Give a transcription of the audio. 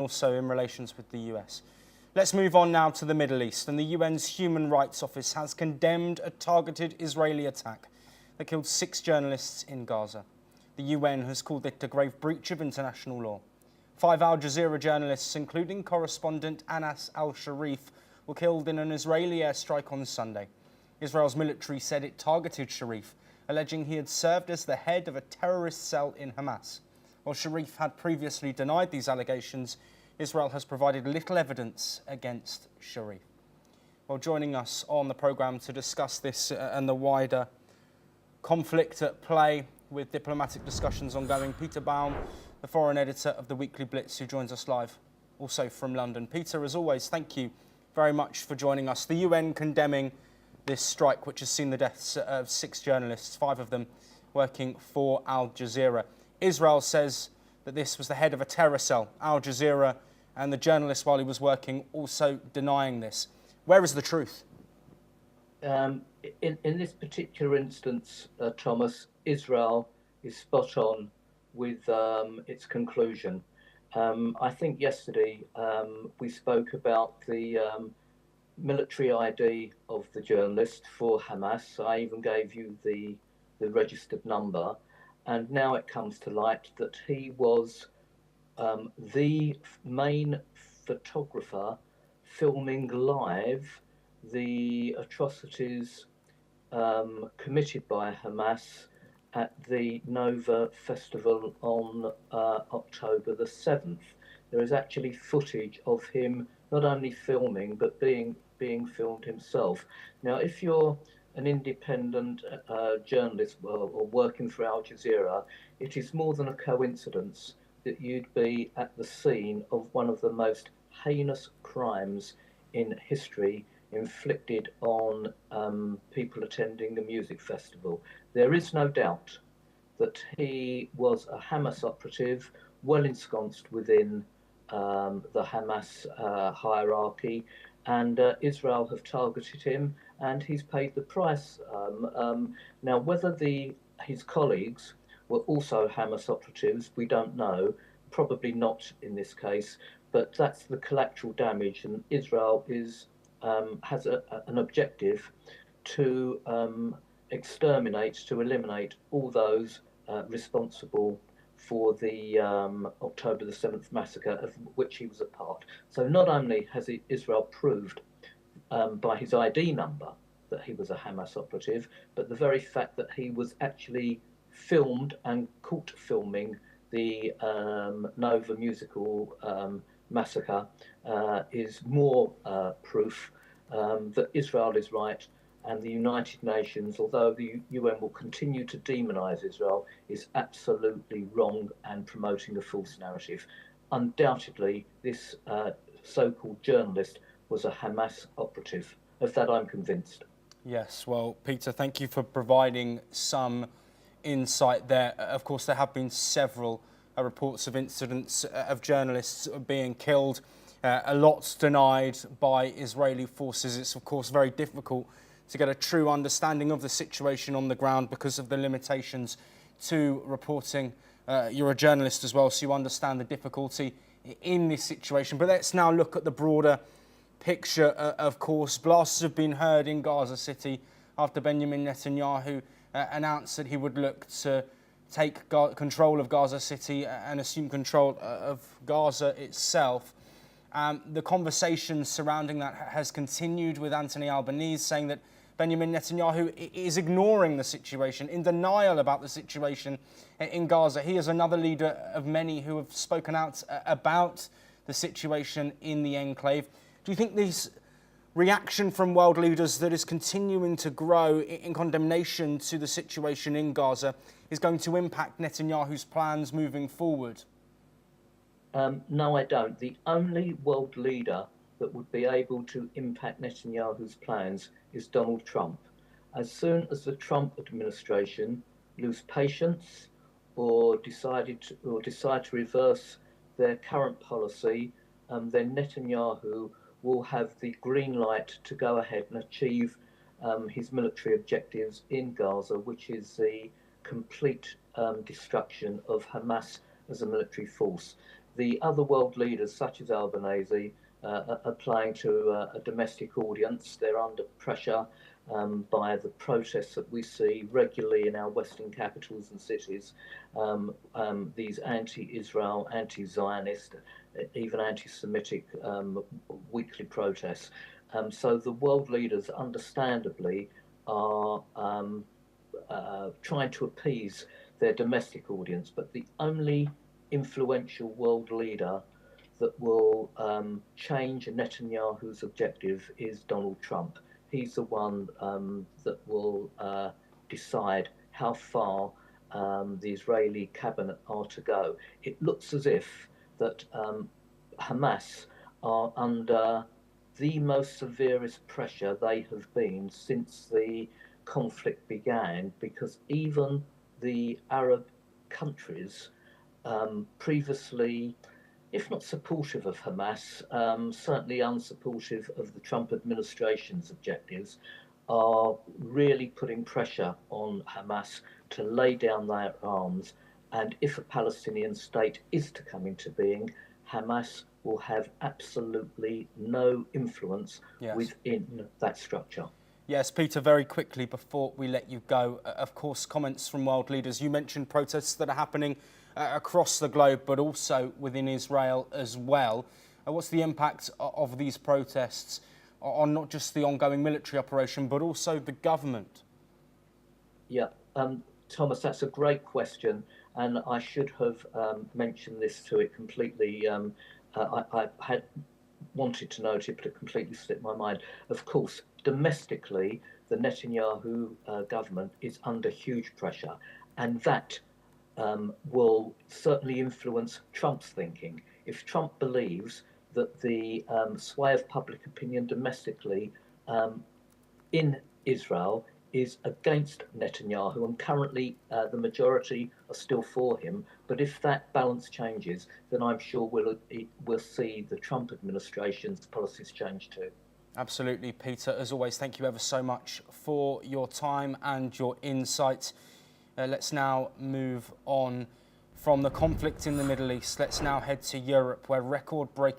also in relations with the US. Let's move on now to the Middle East, and the UN's Human Rights Office has condemned a targeted Israeli attack that killed 6 journalists in Gaza. The UN has called it a grave breach of international law. 5 Al Jazeera journalists, including correspondent Anas Al-Sharif, were killed in an Israeli airstrike on Sunday. Israel's military said it targeted Sharif, alleging he had served as the head of a terrorist cell in Hamas. While Sharif had previously denied these allegations, Israel has provided little evidence against Sharif. Well, joining us on the programme to discuss this and the wider conflict at play with diplomatic discussions ongoing, Peter Baum, the foreign editor of the Weekly Blitz, who joins us live also from London. Peter, as always, thank you very much for joining us. The UN condemning this strike, which has seen the deaths of 6 journalists, 5 of them working for Al Jazeera. Israel says that this was the head of a terror cell, Al Jazeera, and the journalist, while he was working, also denying this. Where is the truth? In this particular instance, Thomas, Israel is spot on with its conclusion. I think yesterday we spoke about the military ID of the journalist for Hamas. I even gave you the registered number. And now it comes to light that he was the main photographer filming live the atrocities committed by Hamas at the Nova Festival on October the 7th. There is actually footage of him not only filming, but being filmed himself. Now, if you're an independent journalist or working for Al Jazeera, it is more than a coincidence that you'd be at the scene of one of the most heinous crimes in history inflicted on people attending a music festival. There is no doubt that he was a Hamas operative, well ensconced within the Hamas hierarchy, and Israel have targeted him, and he's paid the price. Now, whether his colleagues were also Hamas operatives, we don't know. Probably not in this case, but that's the collateral damage, and Israel has an objective to exterminate, to eliminate all those responsible for the October the 7th massacre, of which he was a part. So not only has Israel proved by his ID number that he was a Hamas operative, but the very fact that he was actually filmed and caught filming the Nova musical massacre is more proof that Israel is right, and the United Nations, although the UN will continue to demonize Israel, is absolutely wrong and promoting a false narrative. Undoubtedly, this so-called journalist was a Hamas operative. Of that, I'm convinced. Yes, well, Peter, thank you for providing some insight there. Of course, there have been several reports of incidents of journalists being killed. A lot's denied by Israeli forces. It's, of course, very difficult to get a true understanding of the situation on the ground because of the limitations to reporting. You're a journalist as well, so you understand the difficulty in this situation. But let's now look at the broader picture. Of course, blasts have been heard in Gaza City after Benjamin Netanyahu announced that he would look to take control of Gaza City and assume control of Gaza itself. The conversation surrounding that has continued, with Anthony Albanese saying that Benjamin Netanyahu is ignoring the situation, in denial about the situation in Gaza. He is another leader of many who have spoken out about the situation in the enclave. Do you think this reaction from world leaders that is continuing to grow in condemnation to the situation in Gaza is going to impact Netanyahu's plans moving forward? No, I don't. The only world leader that would be able to impact Netanyahu's plans is Donald Trump. As soon as the Trump administration lose patience or decide to reverse their current policy, then Netanyahu will have the green light to go ahead and achieve his military objectives in Gaza, which is the complete destruction of Hamas as a military force. The other world leaders, such as Albanese, are playing to a domestic audience. They're under pressure by the protests that we see regularly in our Western capitals and cities, these anti-Israel, anti-Zionist, even anti-Semitic weekly protests. So the world leaders, understandably, are trying to appease their domestic audience, but the only influential world leader that will change Netanyahu's objective is Donald Trump. He's the one that will decide how far the Israeli cabinet are to go. It looks as if that Hamas are under the most severest pressure they have been since the conflict began, because even the Arab countries previously, if not supportive of Hamas, certainly unsupportive of the Trump administration's objectives, are really putting pressure on Hamas to lay down their arms. And if a Palestinian state is to come into being, Hamas will have absolutely no influence within that structure. Yes, Peter, very quickly before we let you go, of course, comments from world leaders. You mentioned protests that are happening across the globe, but also within Israel as well. What's the impact of these protests on not just the ongoing military operation, but also the government? Yeah, Thomas, that's a great question, and I should have mentioned this to it completely. I had wanted to note it, but it completely slipped my mind. Of course, domestically, the Netanyahu government is under huge pressure, and that will certainly influence Trump's thinking. If Trump believes that the sway of public opinion domestically in Israel is against Netanyahu, and currently the majority are still for him. But if that balance changes, then I'm sure we'll see the Trump administration's policies change too. Absolutely, Peter. As always, thank you ever so much for your time and your insight. Let's now move on from the conflict in the Middle East. Let's now head to Europe, where record-breaking